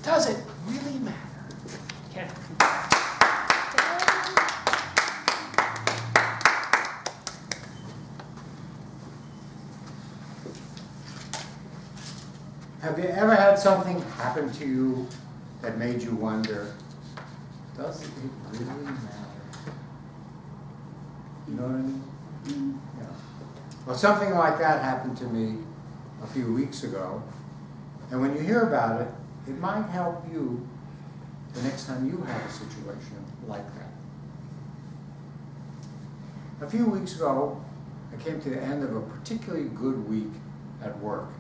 Does it really matter? Okay. Have you ever had something happen to you that made you wonder, does it really matter? You know what I mean? Yeah. Well, something like that happened to me a few weeks ago. And when you hear about it, it might help you the next time you have a situation like that. A few weeks ago, I came to the end of a particularly good week at work.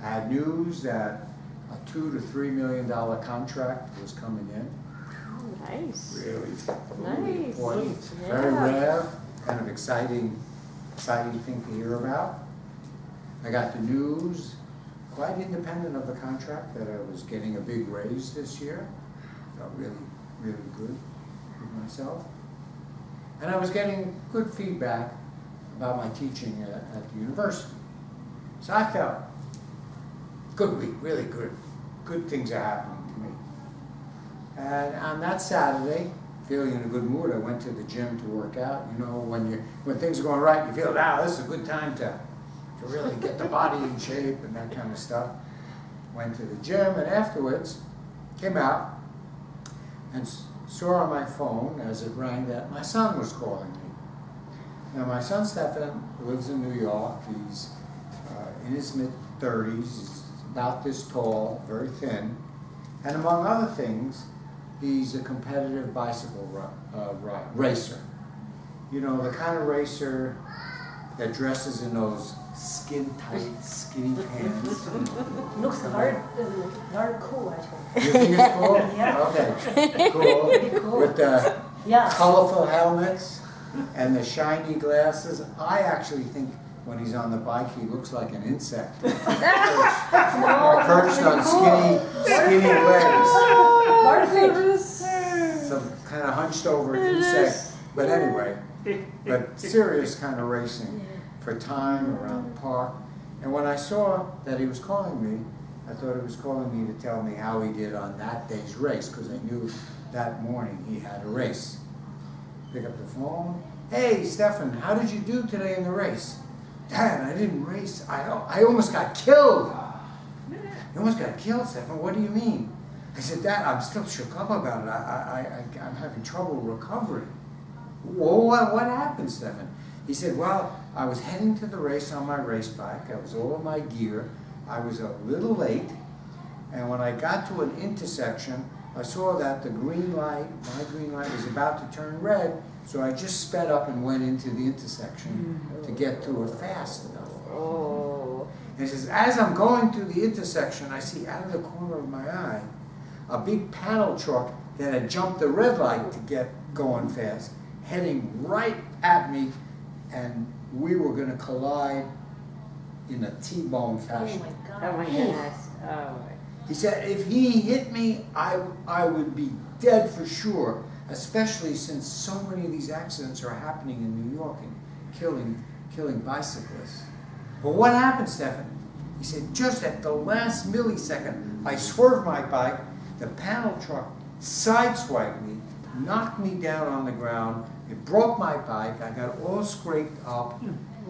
I had news that a $2 to $3 million contract was coming in. Oh, nice. Really Nice. important, Yeah. very rare, kind of exciting thing to hear about. I got the news, quite independent of the contract, that I was getting a big raise this year. Felt really, really good with myself. And I was getting good feedback about my teaching at the university. So I felt, good week, really good. Good things are happening to me. And on that Saturday, feeling in a good mood, I went to the gym to work out. You know, when things are going right, you feel, this is a good time to really get the body in shape and that kind of stuff. Went to the gym, and afterwards came out and saw on my phone as it rang that my son was calling me. Now my son Stefan lives in New York. He's in his mid-30s. He's about this tall, very thin, and among other things, he's a competitive bicycle racer. You know, the kind of racer that dresses in those skin-tight, skinny pants. Looks very cool, actually. You think it's cool? Yeah. Okay, cool. Cool. With the Yeah. colorful helmets and the shiny glasses. I actually think when he's on the bike, he looks like an insect. Perched on skinny legs. Some kind of hunched over insect. But anyway, but serious kind of racing for time around the park. And when I saw that he was calling me, I thought he was calling me to tell me how he did on that day's race, because I knew that morning he had a race. Pick up the phone. Hey, Stefan, how did you do today in the race? Dad, I didn't race. I almost got killed. You almost got killed, Stefan. What do you mean? I said, Dad, I'm still shook up about it. I'm having trouble recovering. Well, what happened, Stefan? He said, well, I was heading to the race on my race bike. I was all in my gear. I was a little late. And when I got to an intersection, I saw that the green light, my green light, was about to turn red. So I just sped up and went into the intersection to get to it fast enough. Oh. And he says, as I'm going through the intersection, I see out of the corner of my eye a big panel truck that had jumped the red light to get going fast, heading right at me, and we were going to collide in a T-bone Oh fashion. my God. Oh my goodness. Oh. He said, if he hit me, I would be dead for sure, especially since so many of these accidents are happening in New York and killing bicyclists. But what happened, Stefan? He said, just at the last millisecond, I swerved my bike, the panel truck sideswiped me, knocked me down on the ground, it broke my bike, I got all scraped up,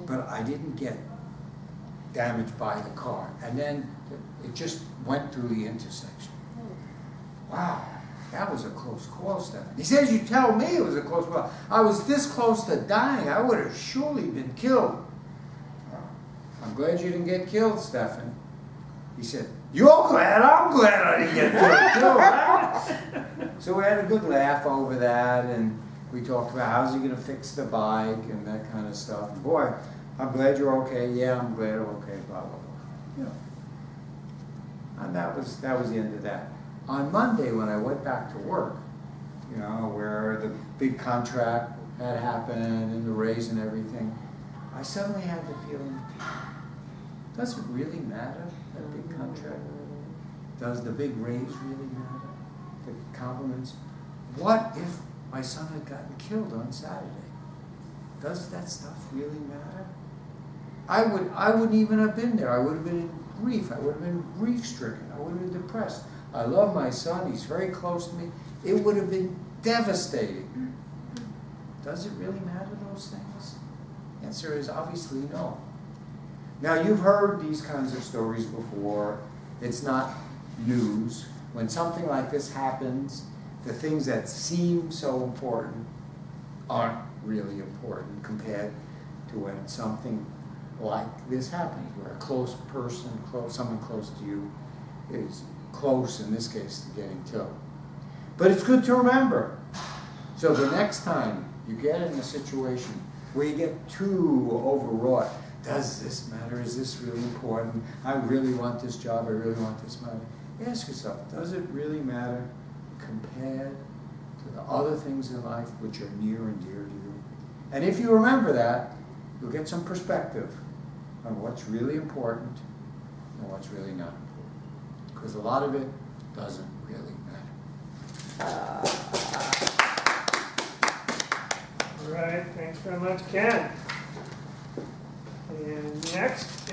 but I didn't get damaged by the car. And then it just went through the intersection. Wow, that was a close call, Stefan. He says, you tell me it was a close call. I was this close to dying. I would have surely been killed. I'm glad you didn't get killed, Stefan. He said, you're glad? I'm glad I didn't get killed too, right? So we had a good laugh over that, and we talked about how's he going to fix the bike and that kind of stuff. And boy, I'm glad you're okay. Yeah, I'm glad I'm okay, blah, blah, blah. You know. And that was the end of that. On Monday, when I went back to work, you know, where the big contract had happened and the raise and everything, I suddenly had the feeling, does it really matter, that big contract? Does the big raise really matter? The compliments? What if my son had gotten killed on Saturday? Does that stuff really matter? I wouldn't even have been there. I would have been in grief. I would have been grief-stricken. I would have been depressed. I love my son, he's very close to me, it would have been devastating. Does it really matter, those things? The answer is obviously no. Now, you've heard these kinds of stories before. It's not news. When something like this happens, the things that seem so important aren't really important compared to when something like this happens, where a close person, someone close to you, is close, in this case, to getting killed. But it's good to remember. So the next time you get in a situation where you get too overwrought, does this matter? Is this really important? I really want this job. I really want this money. Ask yourself, does it really matter compared to the other things in life which are near and dear to you? And if you remember that, you'll get some perspective on what's really important and what's really not important. Because a lot of it doesn't really matter. All right, thanks very much, Ken. And next